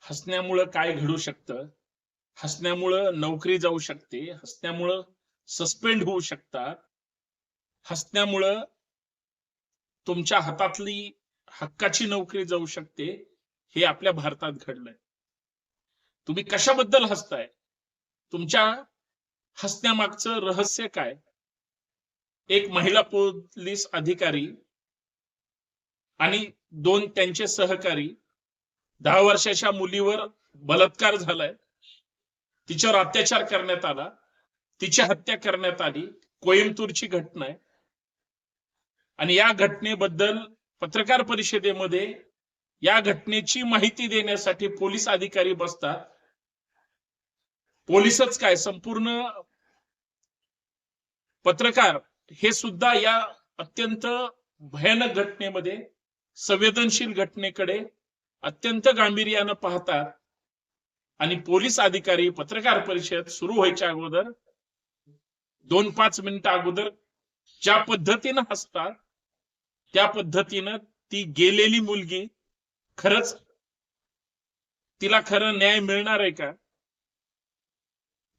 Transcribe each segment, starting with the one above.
हसण्यामुळं काय घडू शकतं? हसण्यामुळं नोकरी जाऊ शकते, हसण्यामुळं सस्पेंड होऊ शकतात, हसण्यामुळं तुमच्या हातातली हक्काची नोकरी जाऊ शकते. हे आपल्या भारतात घडलंय. तुम्ही कशाबद्दल हसताय? तुमच्या हसण्यामागचं रहस्य काय? एक महिला पोलीस अधिकारी आणि 2 त्यांचे सहकारी 10 वर्षाच्या मुलीवर बलात्कार झालाय. तिच्यावर अत्याचार करण्यात आला. तिची हत्या करण्यात आली. कोइंबतूरची घटना आहे. आणि या घटनेबद्दल पत्रकार परिषदेमध्ये या घटनेची माहिती देण्यासाठी पोलीस अधिकारी बसतात. पोलीसच काय संपूर्ण पत्रकार हे सुद्धा या अत्यंत भयानक घटनेमध्ये संवेदनशील घटनेकडे अत्यंत गांभीर्यानं पाहतात आणि पोलीस अधिकारी पत्रकार परिषद सुरू व्हायच्या अगोदर 2-5 मिनिटं अगोदर ज्या पद्धतीनं हसतात त्या पद्धतीनं ती गेलेली मुलगी खरंच तिला खरं न्याय मिळणार आहे का?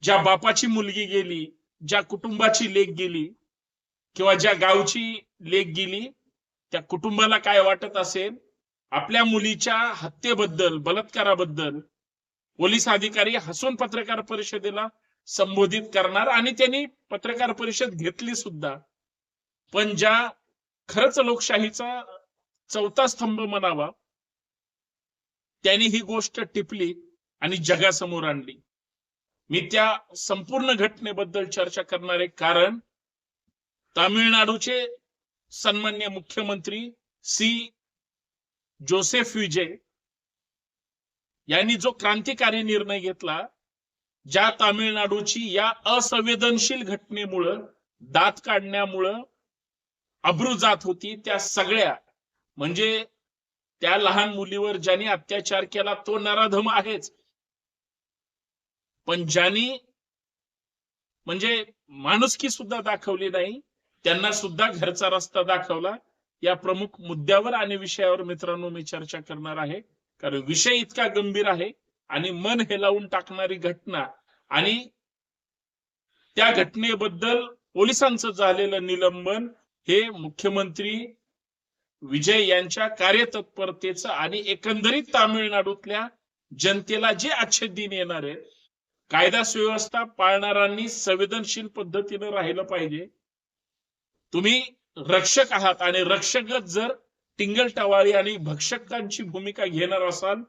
ज्या बापाची मुलगी गेली, ज्या कुटुंबाची लेक गेली किंवा ज्या गावची लेक गेली, त्या कुटुंबाला काय वाटत असेल? आपल्या मुलीच्या हत्येबद्दल, बलात्काराबद्दल पोलीस अधिकारी हसून पत्रकार परिषदेला संबोधित करणार आणि त्यांनी पत्रकार परिषद घेतली सुद्धा. पण ज्या खरंच लोकशाहीचा चौथा स्तंभ म्हणावा त्यांनी ही गोष्ट टिपली आणि जगासमोर आणली. मी त्या संपूर्ण घटनेबद्दल चर्चा करणार आहे कारण तामिळनाडूचे सन्माननीय मुख्यमंत्री सी जोसेफ विजय यांनी जो क्रांतिकारी निर्णय घेतला, ज्या तामिळनाडूची या असंवेदनशील घटनेमुळं दात काढण्यामुळं अब्रू जात होती, त्या सगळ्या म्हणजे त्या लहान मुलीवर ज्यांनी अत्याचार केला तो नराधम आहेच, पण ज्यांनी म्हणजे माणुसकी सुद्धा दाखवली नाही त्यांना सुद्धा घरचा रस्ता दाखवला. या प्रमुख मुद्द्यावर आणि विषयावर मित्रांनो मी चर्चा करणार आहे कारण विषय इतका गंभीर आहे आणि मन हेलावून टाकणारी घटना आणि त्या घटनेबद्दल पोलिसांचं झालेलं निलंबन हे मुख्यमंत्री विजय यांच्या कार्यतत्परतेचं आणि एकंदरीत तामिळनाडूतल्या जनतेला जे आजचे दिन येणार आहे, कायदा सुव्यवस्था पाळणाऱ्यांनी संवेदनशील पद्धतीने राहिलं पाहिजे. तुम्ही रक्षक आहात आणि रक्षकच जर टिंगलटवाळी आणि भक्षकांची भूमिका घेणार असाल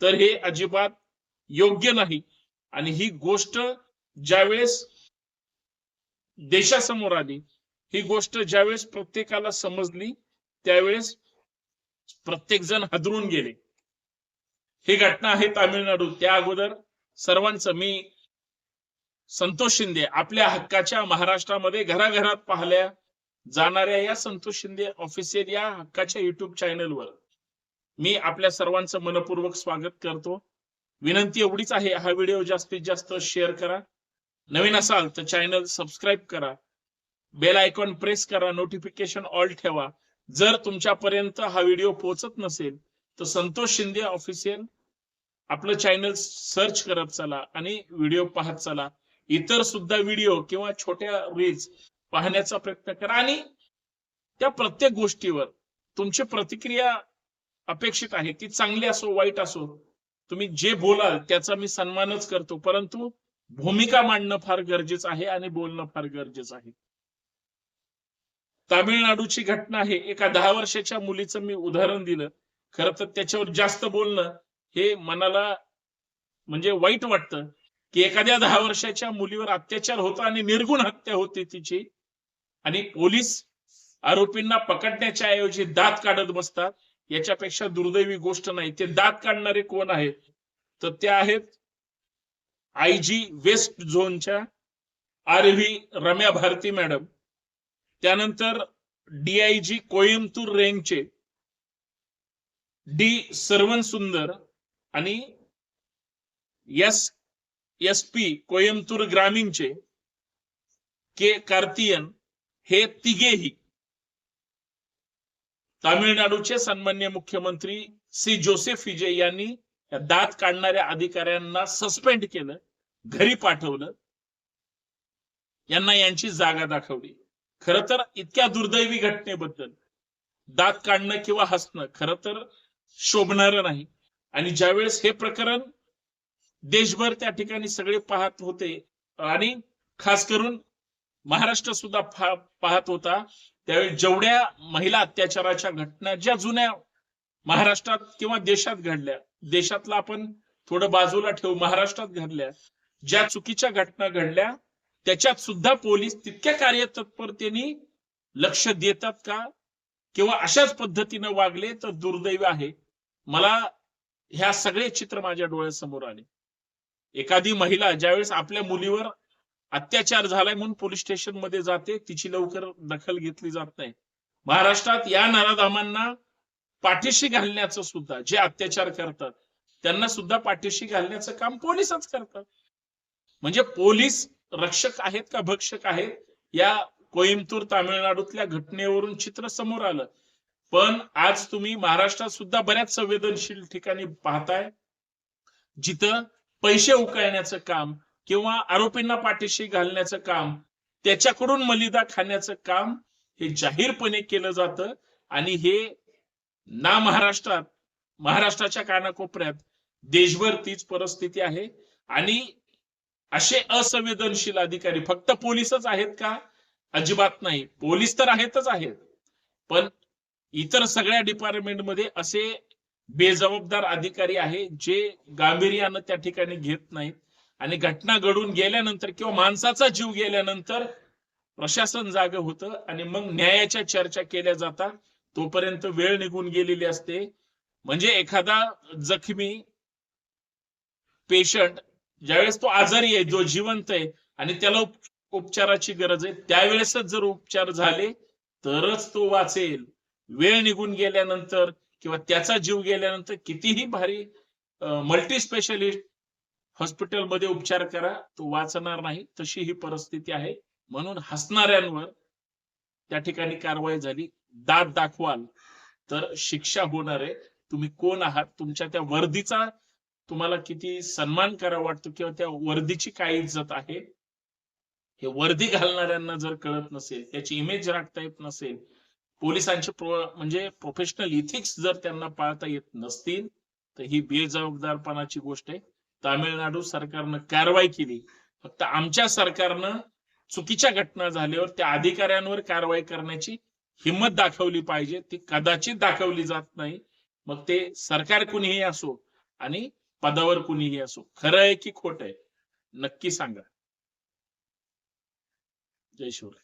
तर हे अजिबात योग्य नाही. आणि ही गोष्ट ज्यावेळेस देशासमोर आली, ही गोष्ट ज्यावेळेस प्रत्येकाला समजली त्यावेळेस प्रत्येक जण हादरून गेले. ही घटना आहे तामिळनाडू. त्या अगोदर सर्वांचं मी संतोष शिंदे आपल्या हक्काच्या महाराष्ट्रामध्ये घराघरात पाहिल्या जाणाऱ्या या संतोष शिंदे ऑफिशियल या हक्काच्या युट्यूब चॅनलवर मी आपल्या सर्वांचं मनपूर्वक स्वागत करतो. विनंती एवढीच आहे, हा व्हिडिओ जास्तीत जास्त शेअर करा. नवीन असाल तर चॅनल सबस्क्राईब करा, बेल आयकॉन प्रेस करा, नोटिफिकेशन ऑल ठेवा. जर तुमच्यापर्यंत हा व्हिडिओ पोहोचत नसेल तर संतोष शिंदे ऑफिशियल आपलं चॅनल सर्च करत चला आणि व्हिडिओ पाहत चला. इतर सुद्धा व्हिडिओ किंवा छोट्या रील्स पाहण्याचा प्रयत्न करा आणि त्या प्रत्येक गोष्टीवर तुमची प्रतिक्रिया अपेक्षित आहे. ती चांगली असो वाईट असो, तुम्ही जे बोलाल त्याचा मी सन्मानच करतो, परंतु भूमिका मांडणं फार गरजेचं आहे आणि बोलणं फार गरजेचं आहे. तामिळनाडूची घटना आहे. एका 10 वर्षाच्या मुलीचं मी उदाहरण दिलं. खरं तर त्याच्यावर जास्त बोलणं हे मनाला म्हणजे वाईट वाटतं की एखाद्या 10 वर्षाच्या मुलीवर अत्याचार होता आणि निर्गुण हत्या होती तिची आणि पोलीस आरोपींना पकडण्याच्या ऐवजी दात काढत बसतात. याच्यापेक्षा दुर्दैवी गोष्ट नाही. ते दात काढणारे कोण आहेत तर ते आहेत आयजी वेस्ट झोनच्या आरव्ही रम्या भारती मॅडम, त्यानंतर डीआयजी कोइंबतूर रेंजचे डी सर्वन सुंदर आणि एसपी कोइंबतूर ग्रामीणचे के कार्तियन, हे तिघेही तामिळनाडूचे सन्माननीय मुख्यमंत्री सी जोसेफ विजय यांनी या दात काढणाऱ्या अधिकाऱ्यांना सस्पेंड केलं, घरी पाठवलं, यांना यांची जागा दाखवली. खरं तर इतक्या दुर्दैवी घटनेबद्दल दात काढणं किंवा हसणं खरं तर शोभणारं नाही. आणि ज्यावेळेस हे प्रकरण देशभर त्या ठिकाणी सगळे पाहत होते आणि खास करून महाराष्ट्र सुद्धा पाहत होता, त्यावेळी जेवढ्या महिला अत्याचाराच्या घटना ज्या जुन्या महाराष्ट्रात किंवा देशात घडल्या, देशातला आपण थोडं बाजूला ठेवू, महाराष्ट्रात घडल्या ज्या चुकीच्या घटना घडल्या त्याच्यात सुद्धा पोलीस तितक्या कार्यतत्परतेने लक्ष देतात का किंवा अशाच पद्धतीने वागले तर दुर्दैव आहे. मला ह्या सगळे चित्र माझ्या डोळ्यासमोर आले. एखादी महिला ज्यावेळेस आपल्या मुलीवर अत्याचार झालाय म्हणून पोलीस स्टेशन मध्ये जाते, तिची लवकर दखल घेतली जात नाही. महाराष्ट्रात या नराधामांना पाठीशी घालण्याचं सुद्धा, जे अत्याचार करतात त्यांना सुद्धा पाठीशी घालण्याचं काम पोलीसच करतात. म्हणजे पोलीस रक्षक आहेत का भक्षक आहेत, या कोइंबतूर तामिळनाडूतल्या घटनेवरून चित्र समोर आलं. पण आज तुम्ही महाराष्ट्रात सुद्धा बऱ्याच संवेदनशील ठिकाणी पाहताय जिथं पैसे उकळण्याचं काम किंवा आरोपींना पाठीशी घालण्याचं काम, त्याच्याकडून मलिदा खाण्याचं काम हे जाहीरपणे केलं जातं. आणि हे ना महाराष्ट्रात, महाराष्ट्राच्या कानाकोपऱ्यात, देशभर तीच परिस्थिती आहे. आणि असे असंवेदनशील अधिकारी फक्त पोलीसच आहेत का? अजिबात नाही. पोलीस तर आहेतच आहेत, पण इतर सगळ्या डिपार्टमेंटमध्ये असे बेजबाबदार अधिकारी आहे जे गांभीर्यानं त्या ठिकाणी घेत नाहीत. आणि घटना घडून गेल्यानंतर किंवा माणसाचा जीव गेल्यानंतर प्रशासन जागे होतं आणि मग न्यायाच्या चर्चा केल्या जातात. तोपर्यंत वेळ निघून गेलेली असते. म्हणजे एखादा जखमी पेशंट ज्यावेळेस तो आजारी आहे, जो जिवंत आहे आणि त्याला उपचाराची गरज आहे, त्यावेळेसच जर उपचार झाले तरच तो वाचेल. वेळ निघून गेल्यानंतर किंवा त्याचा जीव गेल्यानंतर कितीही भारी मल्टी स्पेशालिस्ट हॉस्पिटलमध्ये उपचार करा, तो वाचणार नाही. तशी ही परिस्थिती आहे. म्हणून हसणाऱ्यांवर त्या ठिकाणी कारवाई झाली. दात दाखवाल तर शिक्षा होणार आहे. तुम्ही कोण आहात, तुमच्या त्या वर्दीचा तुम्हाला किती सन्मान करावा वाटतो किंवा त्या वर्दीची काय इज्जत आहे, हे वर्दी घालणाऱ्यांना जर कळत नसेल, त्याची इमेज राखता येत नसेल, पोलिसांचे म्हणजे प्रोफेशनल इथिक्स जर त्यांना पाळता येत नसतील, तर ही बेजबाबदारपणाची गोष्ट आहे. तामिळनाडू सरकारनं कारवाई केली, फक्त आमच्या सरकारनं चुकीच्या घटना झाल्यावर त्या अधिकाऱ्यांवर कारवाई करण्याची हिंमत दाखवली पाहिजे. ती कदाचित दाखवली जात नाही. मग ते सरकार कुणीही असो आणि पदावर कुणीही असो. खरं आहे की खोटं आहे नक्की सांगा. जय शिवराय.